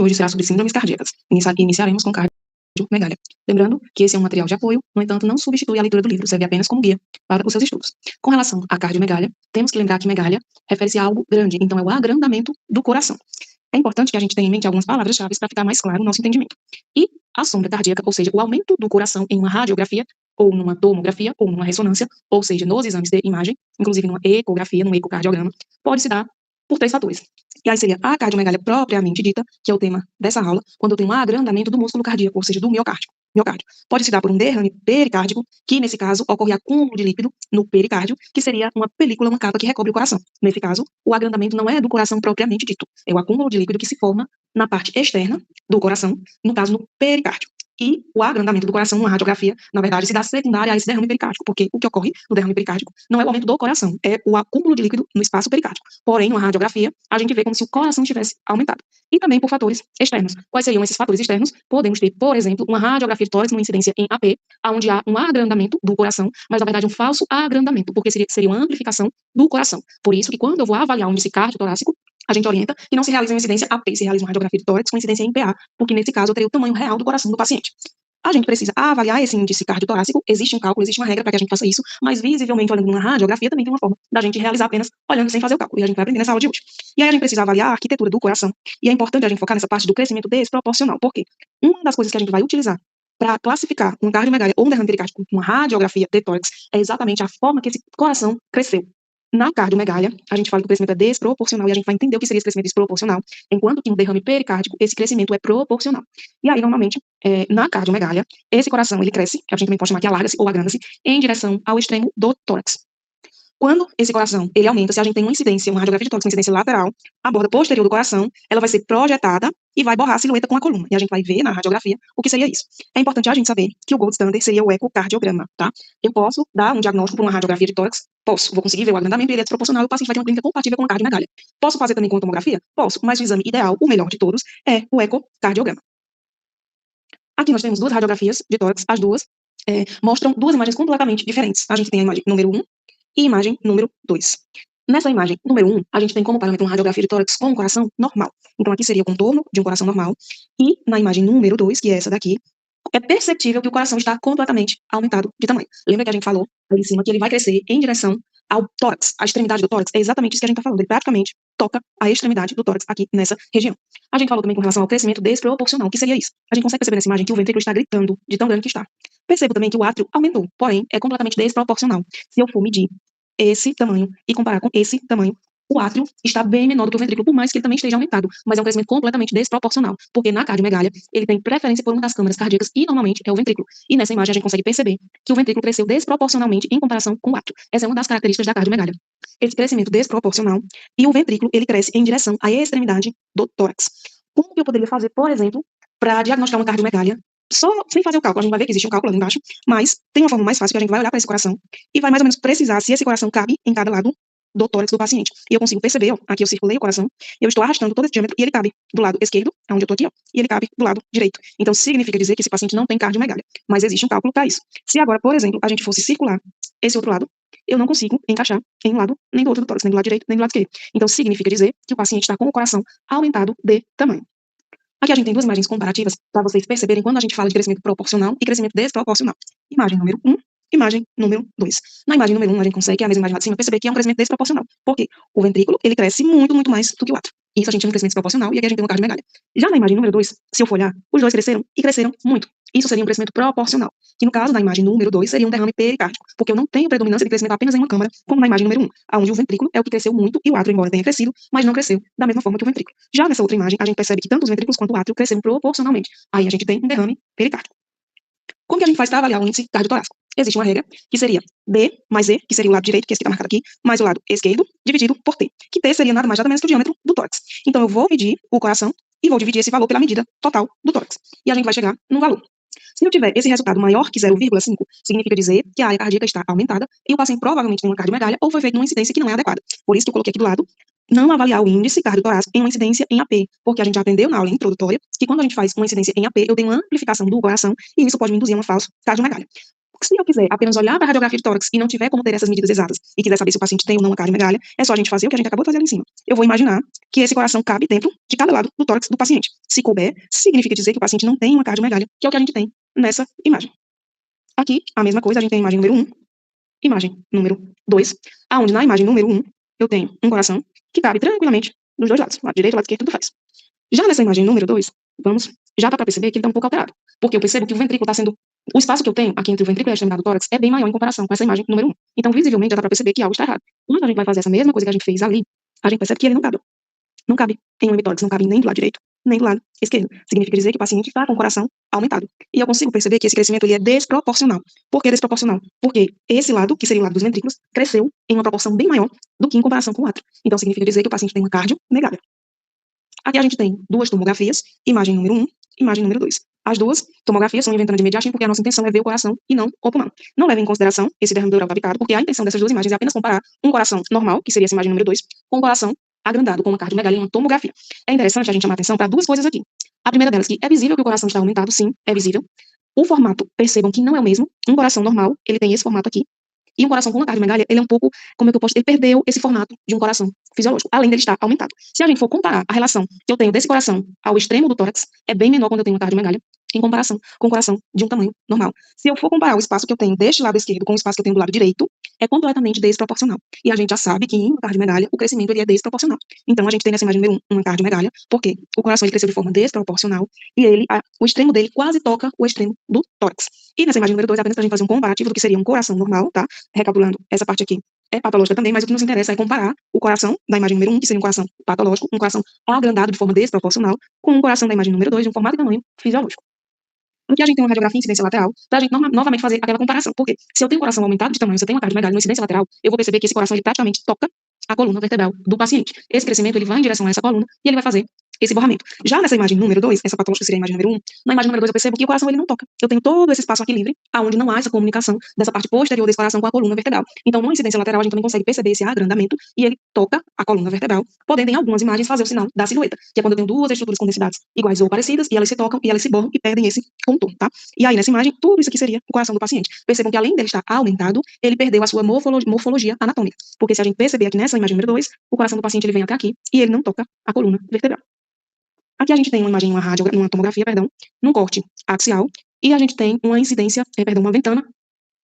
hoje será sobre síndromes cardíacas. Iniciaremos com cardiomegalia. Lembrando que esse é um material de apoio, no entanto, não substitui a leitura do livro, serve apenas como guia para os seus estudos. Com relação à cardiomegalia, temos que lembrar que megalia refere-se a algo grande, então é o agrandamento do coração. É importante que a gente tenha em mente algumas palavras-chave para ficar mais claro o nosso entendimento. E a sonda cardíaca, ou seja, o aumento do coração em uma radiografia, ou numa tomografia, ou numa ressonância, ou seja, nos exames de imagem, inclusive numa ecografia, num ecocardiograma, pode se dar por 3 fatores. E aí seria a cardiomegalia propriamente dita, que é o tema dessa aula, quando eu tenho um agrandamento do músculo cardíaco, ou seja, do miocárdio. Pode se dar por um derrame pericárdico, que nesse caso ocorre acúmulo de líquido no pericárdio, que seria uma película, uma capa que recobre o coração. Nesse caso, o agrandamento não é do coração propriamente dito, é o acúmulo de líquido que se forma na parte externa do coração, no caso no pericárdio. E o agrandamento do coração, numa radiografia, na verdade, se dá secundária a esse derrame pericárdico, porque o que ocorre no derrame pericárdico não é o aumento do coração, é o acúmulo de líquido no espaço pericárdico. Porém, numa radiografia, a gente vê como se o coração tivesse aumentado. E também por fatores externos. Quais seriam esses fatores externos? Podemos ter, por exemplo, uma radiografia de tórax, uma incidência em AP, onde há um agrandamento do coração, mas na verdade um falso agrandamento, porque seria uma amplificação do coração. Por isso que quando eu vou avaliar o índice cardiotorácico, a gente orienta que não se realize uma incidência AP, se realiza uma radiografia de tórax com incidência em PA, porque nesse caso eu teria o tamanho real do coração do paciente. A gente precisa avaliar esse índice cardiotorácico, existe um cálculo, existe uma regra para que a gente faça isso, mas visivelmente olhando uma radiografia também tem uma forma da gente realizar apenas olhando sem fazer o cálculo, e a gente vai aprender nessa aula de hoje. E aí a gente precisa avaliar a arquitetura do coração, e é importante a gente focar nessa parte do crescimento desproporcional, porque uma das coisas que a gente vai utilizar para classificar uma cardiomegalia ou um derrame pericárdico com uma radiografia de tórax é exatamente a forma que esse coração cresceu. Na cardiomegalia, a gente fala que o crescimento é desproporcional e a gente vai entender o que seria esse crescimento desproporcional, enquanto que no derrame pericárdico, esse crescimento é proporcional. E aí, normalmente, na cardiomegalia, esse coração, ele cresce, que a gente também pode chamar que alarga-se ou agranda-se, em direção ao extremo do tórax. Quando esse coração, ele aumenta, se a gente tem uma incidência, uma radiografia de tórax, uma incidência lateral, a borda posterior do coração, ela vai ser projetada e vai borrar a silhueta com a coluna. E a gente vai ver na radiografia o que seria isso. É importante a gente saber que o gold standard seria o ecocardiograma, tá? Eu posso dar um diagnóstico por uma radiografia de tórax? Posso. Vou conseguir ver o agrandamento e ele é desproporcional e o paciente vai ter uma clínica compatível com a cardiomegalia. Posso fazer também com a tomografia? Posso. Mas o exame ideal, o melhor de todos, é o ecocardiograma. Aqui nós temos 2 radiografias de tórax, as duas mostram 2 imagens completamente diferentes. A gente tem a imagem número 1 e imagem número 2. Nessa imagem número 1, a gente tem como parâmetro uma radiografia de tórax com um coração normal. Então aqui seria o contorno de um coração normal. E na imagem número 2, que é essa daqui, é perceptível que o coração está completamente aumentado de tamanho. Lembra que a gente falou ali em cima que ele vai crescer em direção ao tórax, a extremidade do tórax? É exatamente isso que a gente está falando. Ele praticamente toca a extremidade do tórax aqui nessa região. A gente falou também com relação ao crescimento desproporcional. O que seria isso? A gente consegue perceber nessa imagem que o ventrículo está gritando de tão grande que está. Percebo também que o átrio aumentou, porém é completamente desproporcional. Se eu for medir esse tamanho e comparar com esse tamanho, o átrio está bem menor do que o ventrículo, por mais que ele também esteja aumentado, mas é um crescimento completamente desproporcional, porque na cardiomegalia ele tem preferência por uma das câmaras cardíacas e normalmente é o ventrículo. E nessa imagem a gente consegue perceber que o ventrículo cresceu desproporcionalmente em comparação com o átrio. Essa é uma das características da cardiomegalia. Esse crescimento desproporcional e o ventrículo ele cresce em direção à extremidade do tórax. Como que eu poderia fazer, por exemplo, para diagnosticar uma cardiomegalia? Só sem fazer o cálculo, a gente vai ver que existe um cálculo ali embaixo, mas tem uma forma mais fácil que a gente vai olhar para esse coração e vai mais ou menos precisar se esse coração cabe em cada lado do tórax do paciente. E eu consigo perceber, ó, aqui eu circulei o coração, eu estou arrastando todo esse diâmetro e ele cabe do lado esquerdo, onde eu estou aqui, ó, e ele cabe do lado direito. Então significa dizer que esse paciente não tem cardiomegalia, mas existe um cálculo para isso. Se agora, por exemplo, a gente fosse circular esse outro lado, eu não consigo encaixar em um lado nem do outro do tórax, nem do lado direito, nem do lado esquerdo. Então significa dizer que o paciente está com o coração aumentado de tamanho. Aqui a gente tem 2 imagens comparativas para vocês perceberem quando a gente fala de crescimento proporcional e crescimento desproporcional. Imagem número 1, imagem número 2. Na imagem número 1, a gente consegue, que é a mesma imagem lá de cima, perceber que é um crescimento desproporcional. Porque o ventrículo, ele cresce muito, muito mais do que o átrio. Isso a gente chama de crescimento desproporcional e aqui a gente tem uma cardiomegalia. Já na imagem número 2, se eu for olhar, os dois cresceram e cresceram muito. Isso seria um crescimento proporcional, que no caso da imagem número 2 seria um derrame pericárdico, porque eu não tenho predominância de crescimento apenas em uma câmara, como na imagem número 1, onde o ventrículo é o que cresceu muito e o átrio, embora tenha crescido, mas não cresceu da mesma forma que o ventrículo. Já nessa outra imagem, a gente percebe que tanto os ventrículos quanto o átrio cresceram proporcionalmente. Aí a gente tem um derrame pericárdico. Como que a gente faz para avaliar o índice cardiotorácico? Existe uma regra que seria D mais E, que seria o lado direito, que é esse que está marcado aqui, mais o lado esquerdo, dividido por T, que T seria nada mais nada menos que o diâmetro do tórax. Então eu vou medir o coração e vou dividir esse valor pela medida total do tórax. E a gente vai chegar num valor. Se eu tiver esse resultado maior que 0,5, significa dizer que a área cardíaca está aumentada e o paciente provavelmente tem uma cardiomegalia ou foi feita uma incidência que não é adequada. Por isso que eu coloquei aqui do lado, não avaliar o índice cardiotorácico em uma incidência em AP, porque a gente já aprendeu na aula introdutória que quando a gente faz uma incidência em AP, eu tenho uma amplificação do coração e isso pode me induzir a uma falsa cardiomegalia. Se eu quiser apenas olhar para a radiografia de tórax e não tiver como ter essas medidas exatas e quiser saber se o paciente tem ou não uma cardiomegalia, é só a gente fazer o que a gente acabou de fazer ali em cima. Eu vou imaginar que esse coração cabe dentro de cada lado do tórax do paciente. Se couber, significa dizer que o paciente não tem uma cardiomegalia, que é o que a gente tem nessa imagem. Aqui, a mesma coisa, a gente tem a imagem número 1, imagem número 2, aonde na imagem número 1 eu tenho um coração que cabe tranquilamente nos dois lados, lado direito e lado esquerdo, tanto faz. Já nessa imagem número 2, já dá para perceber que ele está um pouco alterado, porque eu percebo que o ventrículo está sendo, o espaço que eu tenho aqui entre o ventrículo e a extremidade do tórax é bem maior em comparação com essa imagem número 1. Então, visivelmente, já dá para perceber que algo está errado. Quando a gente vai fazer essa mesma coisa que a gente fez ali, a gente percebe que ele não cabe. Não cabe em um hemitórax, não cabe nem do lado direito, nem do lado esquerdo. Significa dizer que o paciente está com o coração aumentado. E eu consigo perceber que esse crescimento ele é desproporcional. Por que desproporcional? Porque esse lado, que seria o lado dos ventrículos, cresceu em uma proporção bem maior do que em comparação com o outro. Então, significa dizer que o paciente tem uma cardiomegalia. Aqui a gente tem duas tomografias, imagem número 1, imagem número 2. As duas tomografias são em ventana de imediatim porque a nossa intenção é ver o coração e não o pulmão. Não leve em consideração esse derrame pleural tabicado, porque a intenção dessas duas imagens é apenas comparar um coração normal, que seria essa imagem número 2, com um coração agrandado, com uma cardiomegalia em uma tomografia. É interessante a gente chamar atenção para duas coisas aqui. A primeira delas, que é visível que o coração está aumentado, sim, é visível. O formato, percebam que não é o mesmo. Um coração normal, ele tem esse formato aqui. E um coração com uma cardiomegalia, ele é um pouco, como é que eu posso, ele perdeu esse formato de um coração fisiológico, além dele estar aumentado. Se a gente for comparar a relação que eu tenho desse coração ao extremo do tórax, é bem menor quando eu tenho uma cardiomegalia, em comparação com o coração de um tamanho normal. Se eu for comparar o espaço que eu tenho deste lado esquerdo com o espaço que eu tenho do lado direito, é completamente desproporcional. E a gente já sabe que em uma cardiomegalia, o crescimento ele é desproporcional. Então, a gente tem nessa imagem número 1 uma cardiomegalia, porque o coração ele cresceu de forma desproporcional e o extremo dele quase toca o extremo do tórax. E nessa imagem número 2, apenas para a gente fazer um comparativo do que seria um coração normal, tá? Recapitulando, essa parte aqui é patológica também, mas o que nos interessa é comparar o coração da imagem número 1, que seria um coração patológico, um coração agrandado de forma desproporcional, com um coração da imagem número 2, de um formato e tamanho fisiológico. Aqui a gente tem uma radiografia em incidência lateral, para a gente novamente fazer aquela comparação. Porque se eu tenho um coração aumentado de tamanho, se eu tenho uma cardiomegalia na incidência lateral, eu vou perceber que esse coração ele praticamente toca a coluna vertebral do paciente. Esse crescimento ele vai em direção a essa coluna e ele vai fazer esse borramento. Já nessa imagem número 2, essa patológica seria a imagem número 1, na imagem número 2 eu percebo que o coração ele não toca. Eu tenho todo esse espaço aqui livre, aonde não há essa comunicação dessa parte posterior desse coração com a coluna vertebral. Então, numa incidência lateral, a gente também consegue perceber esse agrandamento e ele toca a coluna vertebral, podendo em algumas imagens fazer o sinal da silhueta, que é quando eu tenho duas estruturas com densidades iguais ou parecidas e elas se tocam e elas se borram e perdem esse contorno, tá? E aí, nessa imagem, tudo isso aqui seria o coração do paciente. Percebam que além dele estar aumentado, ele perdeu a sua morfologia anatômica. Porque se a gente perceber aqui nessa imagem número 2, o coração do paciente ele vem até aqui e ele não toca a coluna vertebral. Aqui a gente tem uma imagem, uma tomografia, num corte axial, e a gente tem uma incidência, uma ventana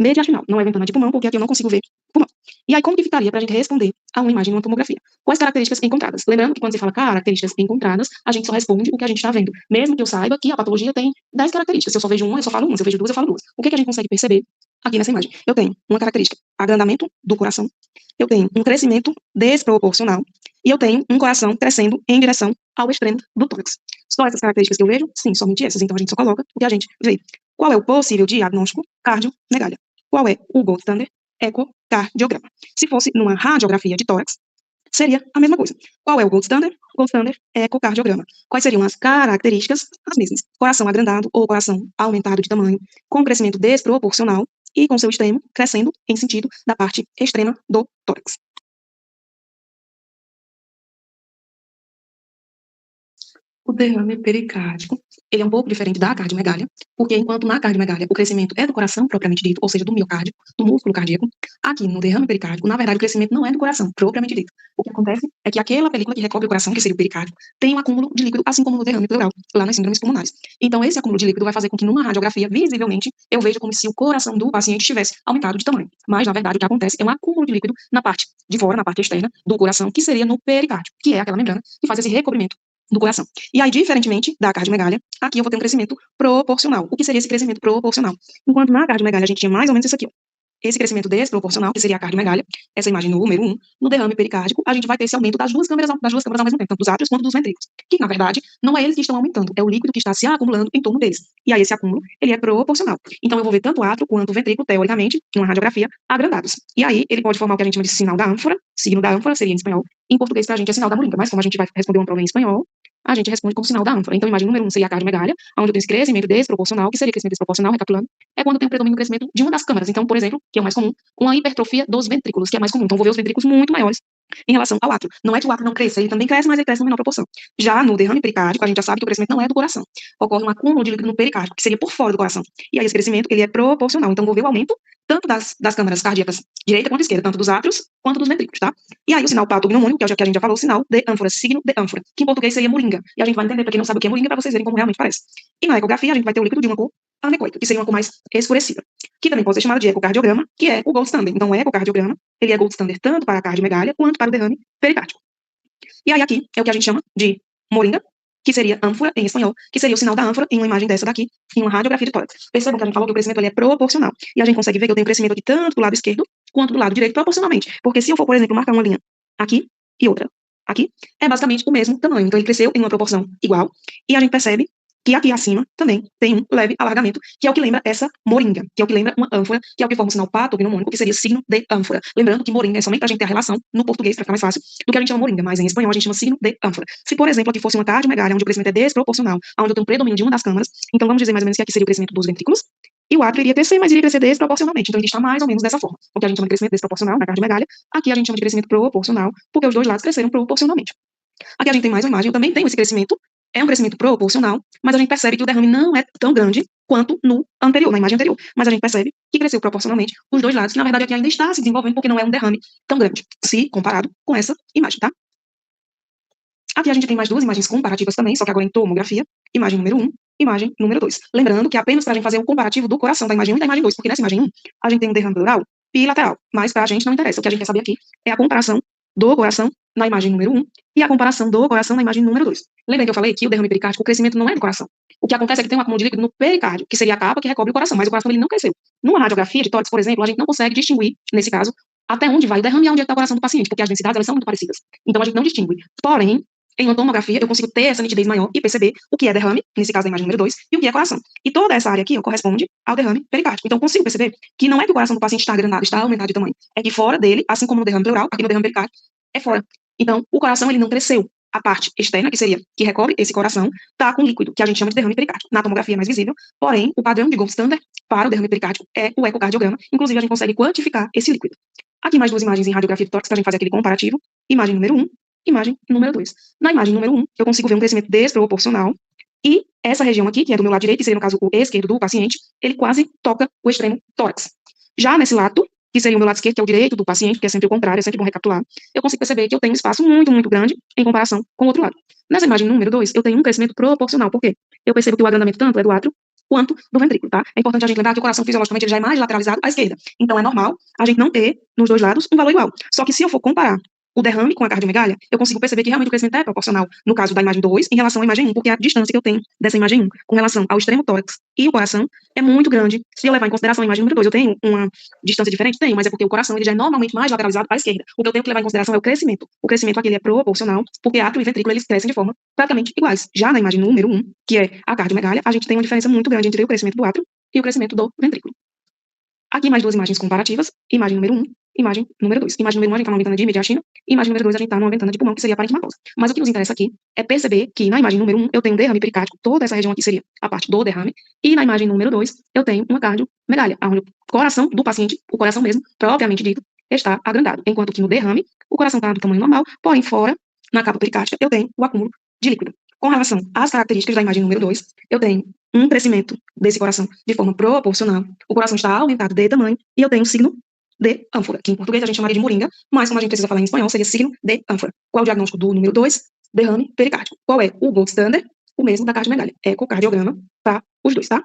mediastinal. Não é ventana de pulmão, porque aqui eu não consigo ver pulmão. E aí, como que ficaria para a gente responder a uma imagem numa tomografia? Quais características encontradas? Lembrando que quando você fala características encontradas, a gente só responde o que a gente está vendo. Mesmo que eu saiba que a patologia tem 10 características. Se eu só vejo uma, eu só falo uma. Se eu vejo duas, eu falo duas. O que a gente consegue perceber aqui nessa imagem? Eu tenho uma característica, agrandamento do coração. Eu tenho um crescimento desproporcional. E eu tenho um coração crescendo em direção ao extremo do tórax. Só essas características que eu vejo? Sim, somente essas. Então, a gente só coloca o que a gente vê. Qual é o possível diagnóstico? Cardiomegalia. Qual é o gold standard? Ecocardiograma. Se fosse numa radiografia de tórax, seria a mesma coisa. Qual é o gold standard? Gold standard é ecocardiograma. Quais seriam as características? As mesmas. Coração agrandado ou coração aumentado de tamanho, com crescimento desproporcional e com seu extremo crescendo em sentido da parte extrema do tórax. O derrame pericárdico, ele é um pouco diferente da cardiomegalia, porque enquanto na cardiomegalia o crescimento é do coração propriamente dito, ou seja, do miocárdio, do músculo cardíaco, aqui no derrame pericárdico, na verdade, o crescimento não é do coração propriamente dito. O que acontece é que aquela película que recobre o coração, que seria o pericárdio, tem um acúmulo de líquido, assim como no derrame pleural, lá nas síndromes pulmonares. Então, esse acúmulo de líquido vai fazer com que numa radiografia, visivelmente, eu veja como se o coração do paciente estivesse aumentado de tamanho. Mas, na verdade, o que acontece é um acúmulo de líquido na parte de fora, na parte externa do coração, que seria no pericárdio, que é aquela membrana que faz esse recobrimento do coração. E aí, diferentemente da cardiomegalia, aqui eu vou ter um crescimento proporcional. O que seria esse crescimento proporcional? Enquanto na cardiomegalia a gente tinha mais ou menos isso aqui, ó. Esse crescimento desproporcional, que seria a cardiomegalia, essa imagem número 1, no derrame pericárdico, a gente vai ter esse aumento das duas câmeras ao mesmo tempo, tanto dos átrios quanto dos ventrículos, que, na verdade, não é eles que estão aumentando, é o líquido que está se acumulando em torno deles. E aí, esse acúmulo, ele é proporcional. Então, eu vou ver tanto o átrio quanto o ventrículo, teoricamente, numa radiografia, agrandados. E aí, ele pode formar o que a gente chama de sinal da ânfora, signo da ânfora seria em espanhol, em português, pra gente, é sinal da moringa, mas como a gente vai responder uma prova em espanhol, a gente responde como sinal da ânfora. Então, imagem número 1 seria a cardiomegalia, onde eu tenho esse crescimento desproporcional, que seria crescimento desproporcional, recapitulando, é quando eu tenho predomínio do crescimento de uma das câmaras. Então, por exemplo, que é o mais comum, uma hipertrofia dos ventrículos, que é mais comum. Então, eu vou ver os ventrículos muito maiores em relação ao átrio. Não é que o átrio não cresça, ele também cresce, mas ele cresce em menor proporção. Já no derrame pericárdico, a gente já sabe que o crescimento não é do coração. Ocorre um acúmulo de líquido no pericárdio, que seria por fora do coração. E aí esse crescimento, ele é proporcional. Então, vou ver o aumento tanto das câmaras cardíacas direita quanto esquerda, tanto dos átrios quanto dos ventrículos, tá? E aí o sinal patognomônico, que é o que a gente já falou, o sinal de ânfora, signo de ânfora, que em português seria moringa. E a gente vai entender, para quem não sabe o que é moringa, para vocês verem como realmente parece. E na ecografia, a gente vai ter o líquido de uma cor anecoica, que seria uma cor mais escurecida, que também pode ser chamado de ecocardiograma, que é o gold standard. Então, o ecocardiograma, ele é gold standard tanto para a cardiomegália quanto para o derrame pericárdico. E aí aqui é o que a gente chama de moringa, que seria ânfora em espanhol, que seria o sinal da ânfora em uma imagem dessa daqui, em uma radiografia de tórax. Percebam que a gente falou que o crescimento ali é proporcional. E a gente consegue ver que eu tenho crescimento aqui tanto do lado esquerdo quanto do lado direito proporcionalmente. Porque se eu for, por exemplo, marcar uma linha aqui e outra aqui, é basicamente o mesmo tamanho. Então ele cresceu em uma proporção igual. E a gente percebe que aqui acima também tem um leve alargamento, que é o que lembra essa moringa, que é o que lembra uma ânfora, que é o que forma o sinal patognomônico, que seria signo de ânfora. Lembrando que moringa é somente para a gente ter a relação no português, para ficar mais fácil, do que a gente chama moringa, mas em espanhol a gente chama signo de ânfora. Se, por exemplo, aqui fosse uma cardiomegália, onde o crescimento é desproporcional, onde eu tenho um predomínio de uma das câmaras, então vamos dizer mais ou menos que aqui seria o crescimento dos ventrículos, e o átrio iria crescer, mas iria crescer desproporcionalmente. Então, ele está mais ou menos dessa forma. O que a gente chama de crescimento desproporcional na cardiomegália, aqui a gente chama de crescimento proporcional, porque os dois lados cresceram proporcionalmente. Aqui a gente tem mais uma imagem, eu também tenho esse crescimento, é um crescimento proporcional, mas a gente percebe que o derrame não é tão grande quanto no anterior, na imagem anterior. Mas a gente percebe que cresceu proporcionalmente os dois lados, que na verdade aqui ainda está se desenvolvendo, porque não é um derrame tão grande, se comparado com essa imagem, tá? Aqui a gente tem mais duas imagens comparativas também, só que agora em tomografia, imagem número 1, imagem número 2. Lembrando que é apenas para a gente fazer o comparativo do coração da imagem 1 e da imagem 2, porque nessa imagem 1 a gente tem um derrame pleural bilateral, mas para a gente não interessa. O que a gente quer saber aqui é a comparação do coração na imagem número 1 e a comparação do coração na imagem número 2. Lembrem que eu falei que o derrame pericárdico, o crescimento não é do coração. O que acontece é que tem um acúmulo de líquido no pericárdio, que seria a capa que recobre o coração, mas o coração ele não cresceu. Numa radiografia de tórax, por exemplo, a gente não consegue distinguir, nesse caso, até onde vai o derrame e onde está o coração do paciente, porque as densidades elas são muito parecidas. Então a gente não distingue. Porém, em uma tomografia, eu consigo ter essa nitidez maior e perceber o que é derrame, nesse caso da imagem número 2, e o que é coração. E toda essa área aqui corresponde ao derrame pericárdico. Então, eu consigo perceber que não é que o coração do paciente está agrandado, está aumentado de tamanho. É que fora dele, assim como no derrame pleural, aqui no derrame pericárdico, é fora. Então, o coração, ele não cresceu. A parte externa, que seria, que recobre esse coração, está com líquido, que a gente chama de derrame pericárdico. Na tomografia é mais visível, porém, o padrão de gold standard para o derrame pericárdico é o ecocardiograma. Inclusive, a gente consegue quantificar esse líquido. Aqui mais duas imagens em radiografia de tórax para a gente fazer aquele comparativo. Imagem número 1, imagem número 2. Na imagem número 1, eu consigo ver um crescimento desproporcional e essa região aqui, que é do meu lado direito, que seria no caso o esquerdo do paciente, ele quase toca o extremo tórax. Já nesse lado, que seria o meu lado esquerdo, que é o direito do paciente, que é sempre o contrário, é sempre bom recapitular, eu consigo perceber que eu tenho um espaço muito, muito grande em comparação com o outro lado. Nessa imagem número 2, eu tenho um crescimento proporcional. Por quê? Eu percebo que o agrandamento tanto é do átrio quanto do ventrículo, tá? É importante a gente lembrar que o coração fisiologicamente ele já é mais lateralizado à esquerda. Então é normal a gente não ter nos dois lados um valor igual. Só que se eu for comparar o derrame com a cardiomegália, eu consigo perceber que realmente o crescimento é proporcional, no caso da imagem 2, em relação à imagem 1, porque a distância que eu tenho dessa imagem 1 com relação ao extremo tórax e o coração é muito grande. Se eu levar em consideração a imagem número 2, eu tenho uma distância diferente? Tenho, mas é porque o coração ele já é normalmente mais lateralizado à esquerda. O que eu tenho que levar em consideração é o crescimento. O crescimento aqui ele é proporcional, porque átrio e ventrículo eles crescem de forma praticamente iguais. Já na imagem número 1, que é a cardiomegália, a gente tem uma diferença muito grande entre o crescimento do átrio e o crescimento do ventrículo. Aqui mais duas imagens comparativas, imagem número 1, imagem número 2. Imagem número 1 a gente está numa ventana de mediastino, imagem número 2 a gente está numa ventana de pulmão, que seria a parenquimatosa. Mas o que nos interessa aqui é perceber que na imagem número 1 eu tenho um derrame pericárdico, toda essa região aqui seria a parte do derrame, e na imagem número 2 eu tenho uma cardiomegália, onde o coração do paciente, o coração mesmo, propriamente dito, está agrandado, enquanto que no derrame o coração está do tamanho normal, porém fora, na capa pericárdica, eu tenho o acúmulo de líquido. Com relação às características da imagem número 2, eu tenho um crescimento desse coração de forma proporcional, o coração está aumentado de tamanho, e eu tenho um signo de ânfora, que em português a gente chamaria de moringa, mas como a gente precisa falar em espanhol, seria signo de ânfora. Qual é o diagnóstico do número 2? Derrame pericárdico. Qual é o gold standard? O mesmo da cardiomegália. Ecocardiograma para os dois, tá?